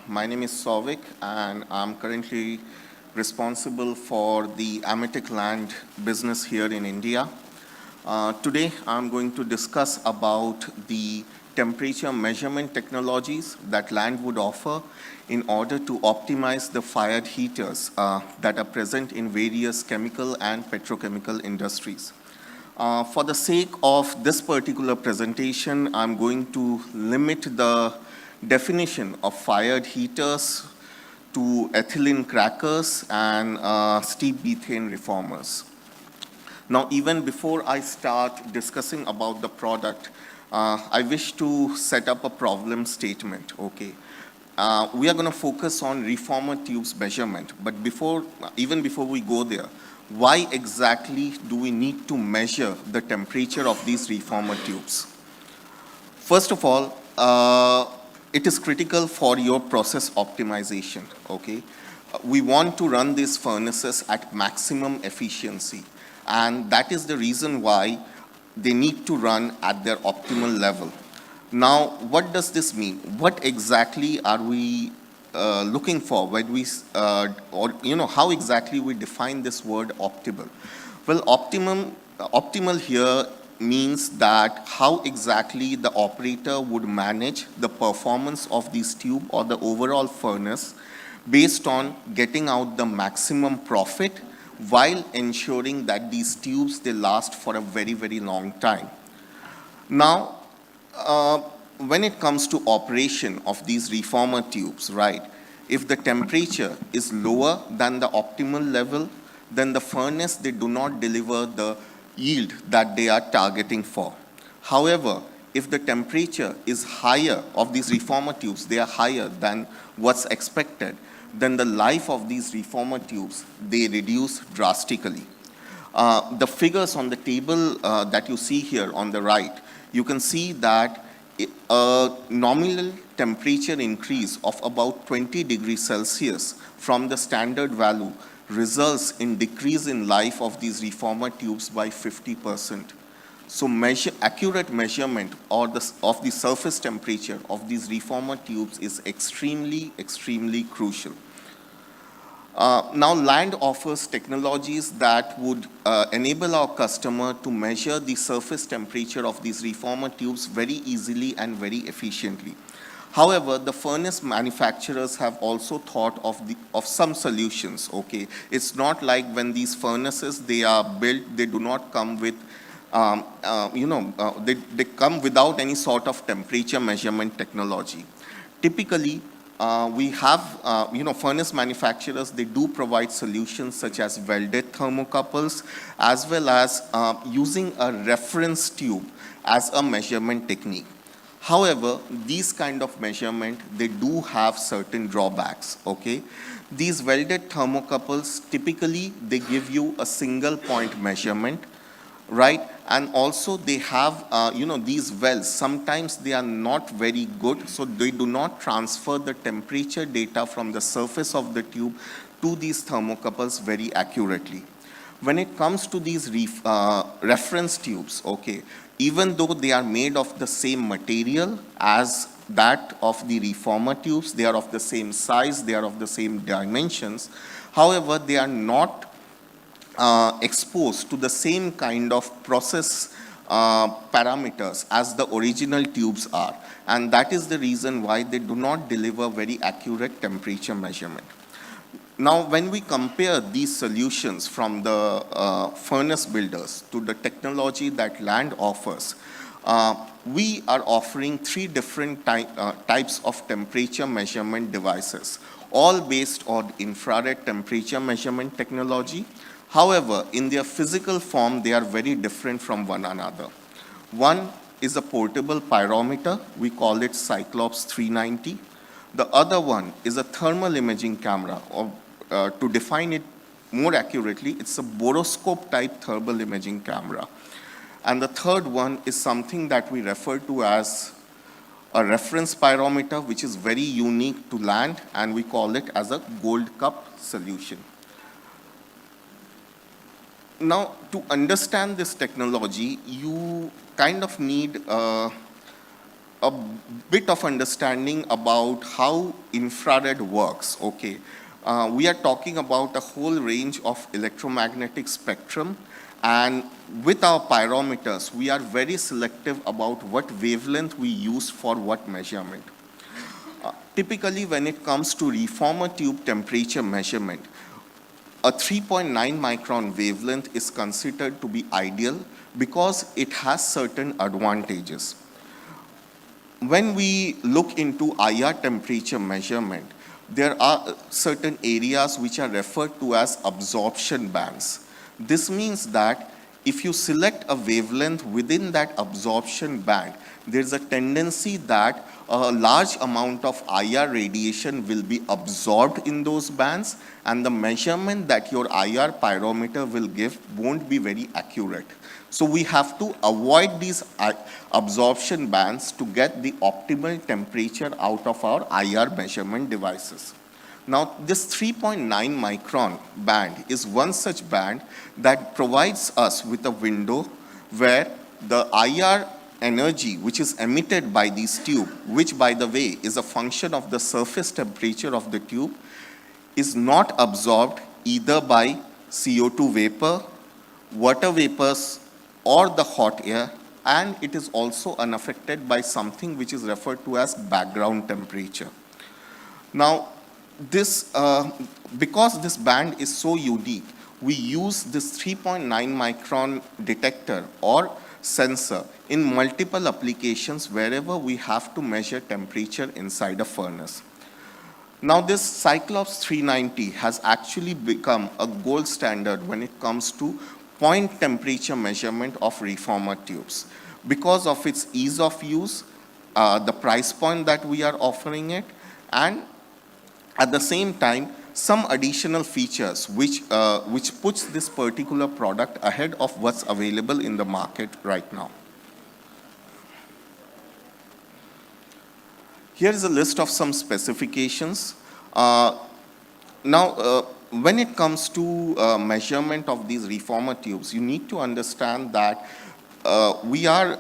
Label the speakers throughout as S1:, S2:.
S1: My name is Souvik, and I'm currently responsible for the AMETEK land business here in India. Today, I'm going to discuss about the temperature measurement technologies that land would offer in order to optimize the fired heaters that are present in various chemical and petrochemical industries. For the sake of this particular presentation, I'm going to limit the definition of fired heaters to ethylene crackers and steep butane reformers. Now, even before I start discussing about the product, I wish to set up a problem statement, okay? We are going to focus on reformer tubes measurement, but even before we go there, why exactly do we need to measure the temperature of these reformer tubes? First of all, it is critical for your process optimization, okay? We want to run these furnaces at maximum efficiency, and that is the reason why they need to run at their optimal level. Now, what does this mean? What exactly are we looking for when we, how exactly we define this word optimal? Well, optimal here means that how exactly the operator would manage the performance of this tube or the overall furnace based on getting out the maximum profit while ensuring that these tubes, they last for a very, very long time. Now, when it comes to operation of these reformer tubes, right, if the temperature is lower than the optimal level, then the furnace, they do not deliver the yield that they are targeting for. However, if the temperature is higher of these reformer tubes, they are higher than what's expected, then the life of these reformer tubes, they reduce drastically. The figures on the table that you see here on the right, you can see that a nominal temperature increase of about 20 degrees Celsius from the standard value results in decrease in life of these reformer tubes by 50%. So accurate measurement of the surface temperature of these reformer tubes is extremely, extremely crucial. Now, land offers technologies that would enable our customer to measure the surface temperature of these reformer tubes very easily and very efficiently. However, the furnace manufacturers have also thought of some solutions, okay? It's not like when these furnaces, they are built, they do not come with, they come without any sort of temperature measurement technology. Typically, we have, furnace manufacturers, they do provide solutions such as welded thermocouples, as well as using a reference tube as a measurement technique. However, these kind of measurement, they do have certain drawbacks, okay? These welded thermocouples, typically, they give you a single point measurement, right? And also they have, these wells, sometimes they are not very good, so they do not transfer the temperature data from the surface of the tube to these thermocouples very accurately. When it comes to these reference tubes, okay, even though they are made of the same material as that of the reformer tubes, they are of the same size, they are of the same dimensions, however, they are not exposed to the same kind of process parameters as the original tubes are. And that is the reason why they do not deliver very accurate temperature measurement. Now, when we compare these solutions from the furnace builders to the technology that land offers, we are offering three different types of temperature measurement devices, all based on infrared temperature measurement technology. However, in their physical form, they are very different from one another. One is a portable pyrometer. We call it Cyclops 390. The other one is a thermal imaging camera, or to define it more accurately, it's a boroscope type thermal imaging camera. And the third one is something that we refer to as a reference pyrometer, which is very unique to land, and we call it as a gold cup solution. Now, to understand this technology, you kind of need a bit of understanding about how infrared works, okay, we are talking about a whole range of electromagnetic spectrum, and with our pyrometers, we are very selective about what wavelength we use for what measurement. Typically, when it comes to reformer tube temperature measurement, a 3.9 micron wavelength is considered to be ideal because it has certain advantages. When we look into IR temperature measurement, there are certain areas which are referred to as absorption bands. This means that if you select a wavelength within that absorption band, there's a tendency that a large amount of IR radiation will be absorbed in those bands, and the measurement that your IR pyrometer will give won't be very accurate. So we have to avoid these absorption bands to get the optimal temperature out of our IR measurement devices. Now, this 3.9 micron band is one such band that provides us with a window where the IR energy which is emitted by this tube, which by the way is a function of the surface temperature of the tube, is not absorbed either by CO2 vapor, water vapors, or the hot air, and it is also unaffected by something which is referred to as background temperature. Now, because this band is so unique, we use this 3.9 micron detector or sensor in multiple applications wherever we have to measure temperature inside a furnace. Now, this Cyclops 390 has actually become a gold standard when it comes to point temperature measurement of reformer tubes. Because of its ease of use, the price point that we are offering it, and at the same time, some additional features which puts this particular product ahead of what's available in the market right now. Here is a list of some specifications. When it comes to measurement of these reformer tubes, you need to understand that we are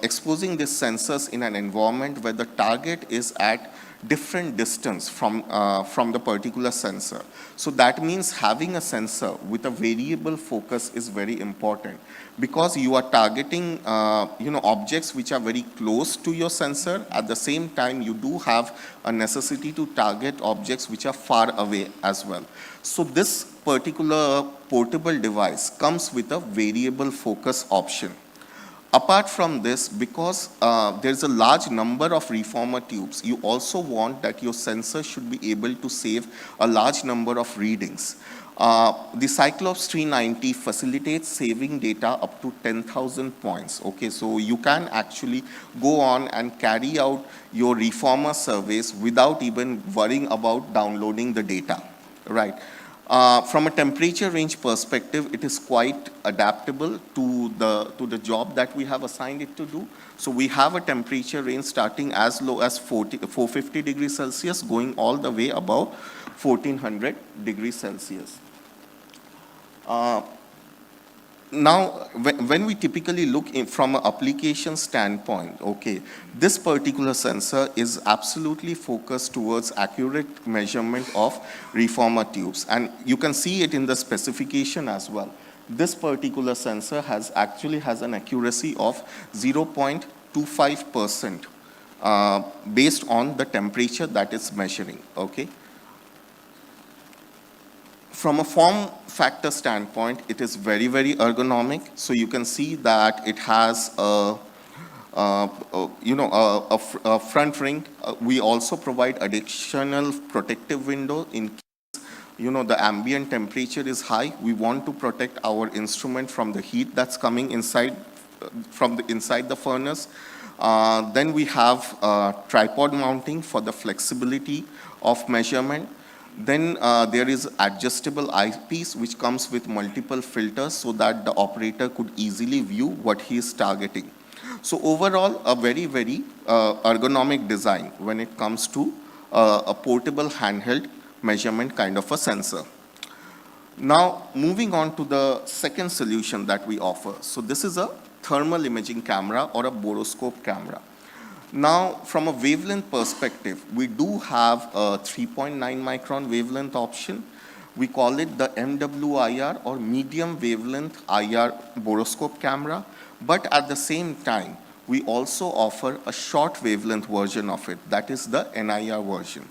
S1: exposing these sensors in an environment where the target is at different distance from the particular sensor. So that means having a sensor with a variable focus is very important, because you are targeting objects which are very close to your sensor. At the same time, you do have a necessity to target objects which are far away as well. So this particular portable device comes with a variable focus option. Apart from this, because there's a large number of reformer tubes, you also want that your sensor should be able to save a large number of readings. The Cyclops 390 facilitates saving data up to 10,000 points. Okay, so you can actually go on and carry out your reformer surveys without even worrying about downloading the data, right? From a temperature range perspective, it is quite adaptable to the job that we have assigned it to do. So we have a temperature range starting as low as 450 degrees Celsius, going all the way above 1400 degrees Celsius. Now, when we typically look from an application standpoint, okay, this particular sensor is absolutely focused towards accurate measurement of reformer tubes. And you can see it in the specification as well. This particular sensor actually has an accuracy of 0.25% based on the temperature that it's measuring, okay? From a form factor standpoint, it is very, very ergonomic. So you can see that it has a front ring. We also provide additional protective window in case the ambient temperature is high. We want to protect our instrument from the heat that's coming inside inside the furnace. Then we have tripod mounting for the flexibility of measurement. Then there is adjustable eyepiece which comes with multiple filters so that the operator could easily view what he is targeting. So overall, a very, very ergonomic design when it comes to a portable handheld measurement kind of a sensor. Now, moving on to the second solution that we offer. So this is a thermal imaging camera or a boroscope camera. Now, from a wavelength perspective, we do have a 3.9 micron wavelength option. We call it the MWIR or medium wavelength IR boroscope camera, but at the same time, we also offer a short wavelength version of it, that is the NIR version.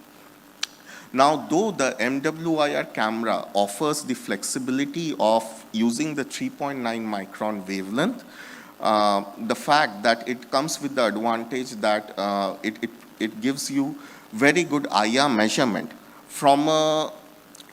S1: Now, though the MWIR camera offers the flexibility of using the 3.9 micron wavelength, the fact that it comes with the advantage that it gives you very good IR measurement. From a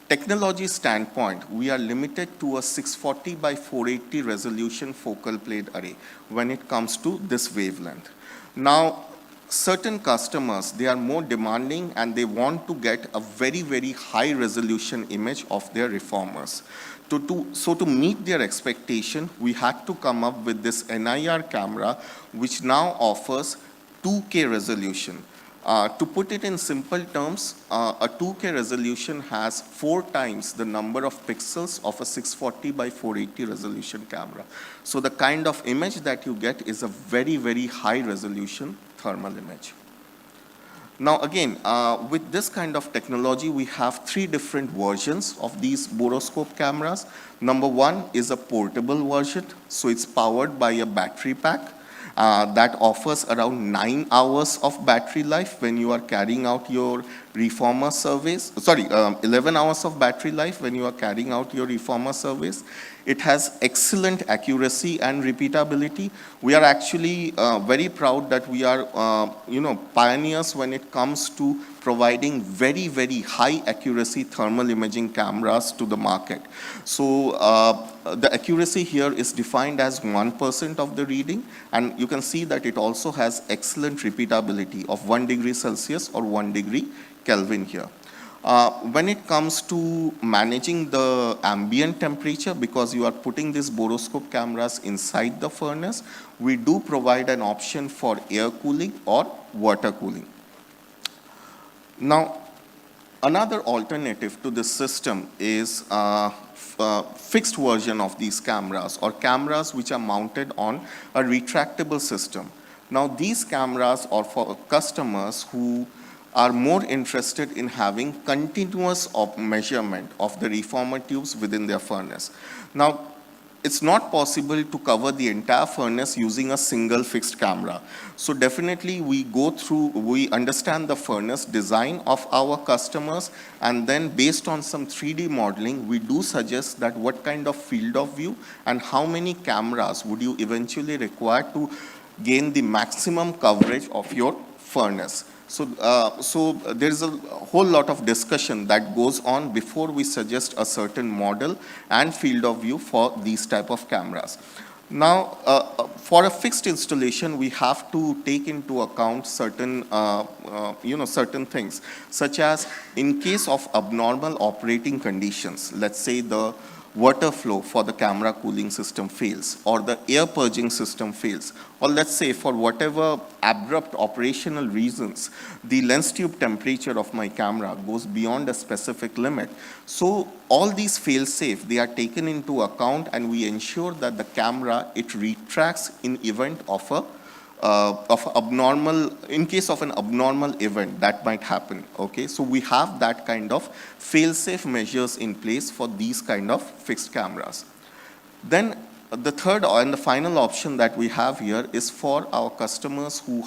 S1: technology standpoint, we are limited to a 640 by 480 resolution focal plane array when it comes to this wavelength. Now, certain customers, they are more demanding and they want to get a very, very high resolution image of their reformers. So to meet their expectation, we had to come up with this NIR camera, which now offers 2K resolution. To put it in simple terms, a 2K resolution has 4 times the number of pixels of a 640 by 480 resolution camera. So the kind of image that you get is a very, very high resolution thermal image. Now again, with this kind of technology, we have 3 different versions of these boroscope cameras. Number 1 is a portable version, so it's powered by a battery pack. That offers around 9 hours of battery life when you are carrying out your reformer surveys. 11 hours of battery life when you are carrying out your reformer surveys. It has excellent accuracy and repeatability. We are actually very proud that we are, pioneers when it comes to providing very, very high accuracy thermal imaging cameras to the market. So the accuracy here is defined as 1% of the reading, and you can see that it also has excellent repeatability of 1 degree Celsius or 1 degree Kelvin here. When it comes to managing the ambient temperature, because you are putting these boroscope cameras inside the furnace, we do provide an option for air cooling or water cooling. Now, another alternative to this system is fixed version of these cameras or cameras which are mounted on a retractable system. Now, these cameras are for customers who are more interested in having continuous measurement of the reformer tubes within their furnace. Now, it's not possible to cover the entire furnace using a single fixed camera. So definitely we understand the furnace design of our customers, and then based on some 3D modeling, we do suggest that what kind of field of view and how many cameras would you eventually require to gain the maximum coverage of your furnace. So there is a whole lot of discussion that goes on before we suggest a certain model and field of view for these type of cameras. Now, for a fixed installation, we have to take into account certain, certain things, such as in case of abnormal operating conditions, let's say the water flow for the camera cooling system fails, or the air purging system fails, or let's say for whatever abrupt operational reasons, the lens tube temperature of my camera goes beyond a specific limit. So all these fail-safe, they are taken into account, and we ensure that the camera, it retracts in event of a in case of an abnormal event that might happen, okay? So we have that kind of fail-safe measures in place for these kind of fixed cameras. Then the third and the final option that we have here is for our customers who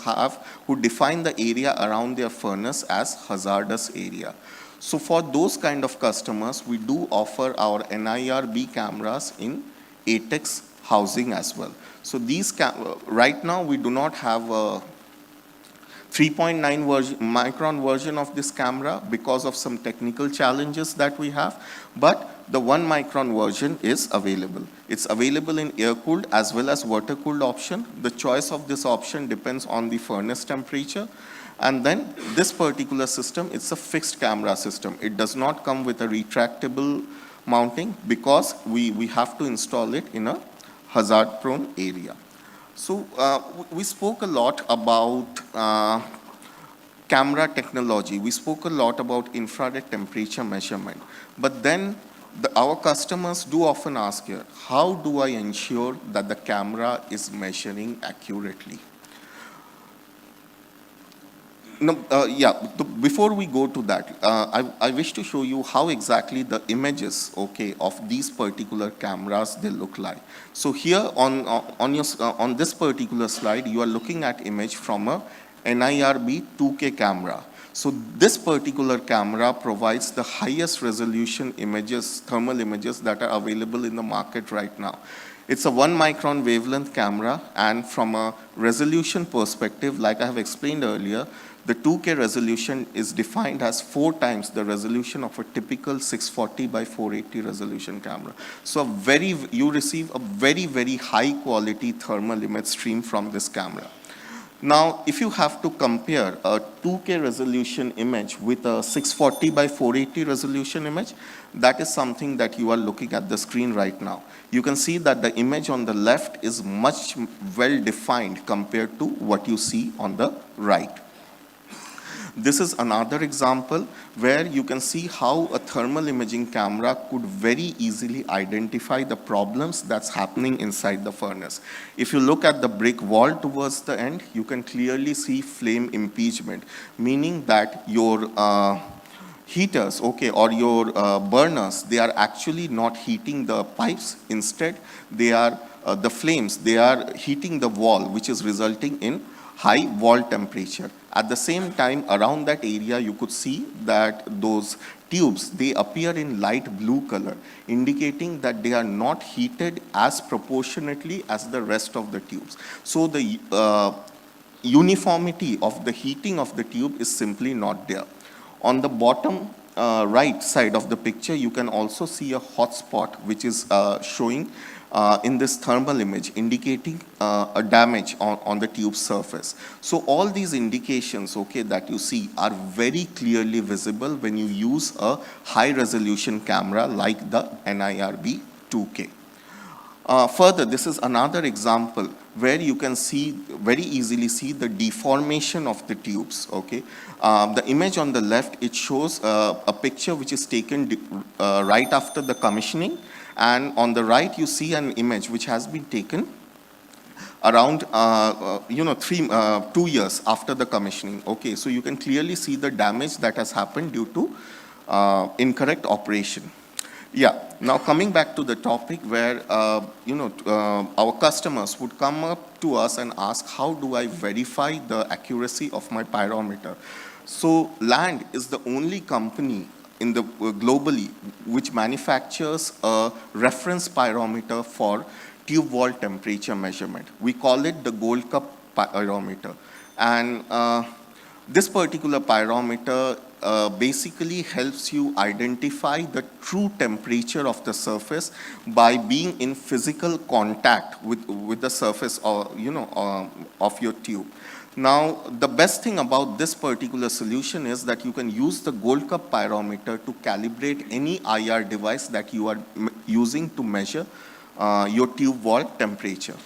S1: define the area around their furnace as hazardous area. So for those kind of customers, we do offer our NIRB cameras in ATEX housing as well. So these right now we do not have a 3.9 micron version of this camera because of some technical challenges that we have, but the 1 micron version is available. It's available in air-cooled as well as water-cooled option. The choice of this option depends on the furnace temperature. And then this particular system, it's a fixed camera system. It does not come with a retractable mounting because we have to install it in a hazard-prone area. So we spoke a lot about camera technology. We spoke a lot about infrared temperature measurement. But then our customers do often ask here, how do I ensure that the camera is measuring accurately? No, yeah, before we go to that, I wish to show you how exactly the images, okay, of these particular cameras, they look like. So here on this particular slide, you are looking at image from a NIRB 2K camera. So this particular camera provides the highest resolution images, thermal images that are available in the market right now. It's a 1 micron wavelength camera, and from a resolution perspective, like I have explained earlier, the 2K resolution is defined as 4 times the resolution of a typical 640 by 480 resolution camera. So you receive a very, very high quality thermal image stream from this camera. Now, if you have to compare a 2K resolution image with a 640 by 480 resolution image, that is something that you are looking at the screen right now. You can see that the image on the left is much well defined compared to what you see on the right. This is another example where you can see how a thermal imaging camera could very easily identify the problems that's happening inside the furnace. If you look at the brick wall towards the end, you can clearly see flame impeachment, meaning that your heaters, okay, or your burners, they are actually not heating the pipes. Instead, they are the flames, they are heating the wall, which is resulting in high wall temperature. At the same time, around that area, you could see that those tubes, they appear in light blue color, indicating that they are not heated as proportionately as the rest of the tubes. So the uniformity of the heating of the tube is simply not there. On the bottom right side of the picture, you can also see a hot spot, which is showing in this thermal image, indicating a damage on the tube surface. So all these indications, okay, that you see are very clearly visible when you use a high resolution camera like the NIRB 2K. Further, this is another example where you can very easily see the deformation of the tubes, okay. The image on the left, it shows a picture which is taken right after the commissioning. And on the right, you see an image which has been taken around 2 years after the commissioning. Okay, so you can clearly see the damage that has happened due to incorrect operation. Yeah, now coming back to the topic where our customers would come up to us and ask, how do I verify the accuracy of my pyrometer? So Land is the only company globally which manufactures a reference pyrometer for tube wall temperature measurement. We call it the Gold Cup pyrometer. And this particular pyrometer basically helps you identify the true temperature of the surface by being in physical contact with the surface of your tube. Now, the best thing about this particular solution is that you can use the Gold Cup pyrometer to calibrate any IR device that you are using to measure your tube wall temperature.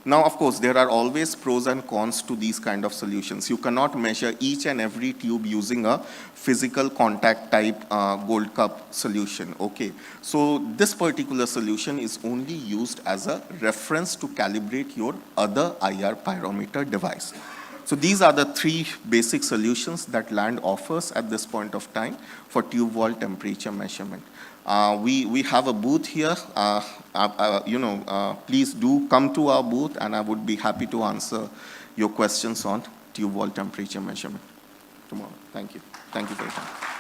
S1: Now, of course, there are always pros and cons to these kind of solutions. You cannot measure each and every tube using a physical contact type Gold Cup solution, okay? So this particular solution is only used as a reference to calibrate your other IR pyrometer device. So these are the 3 basic solutions that Land offers at this point of time for tube wall temperature measurement. We have a booth here. Please do come to our booth, and I would be happy to answer your questions on tube wall temperature measurement tomorrow. Thank you. Thank you for your time.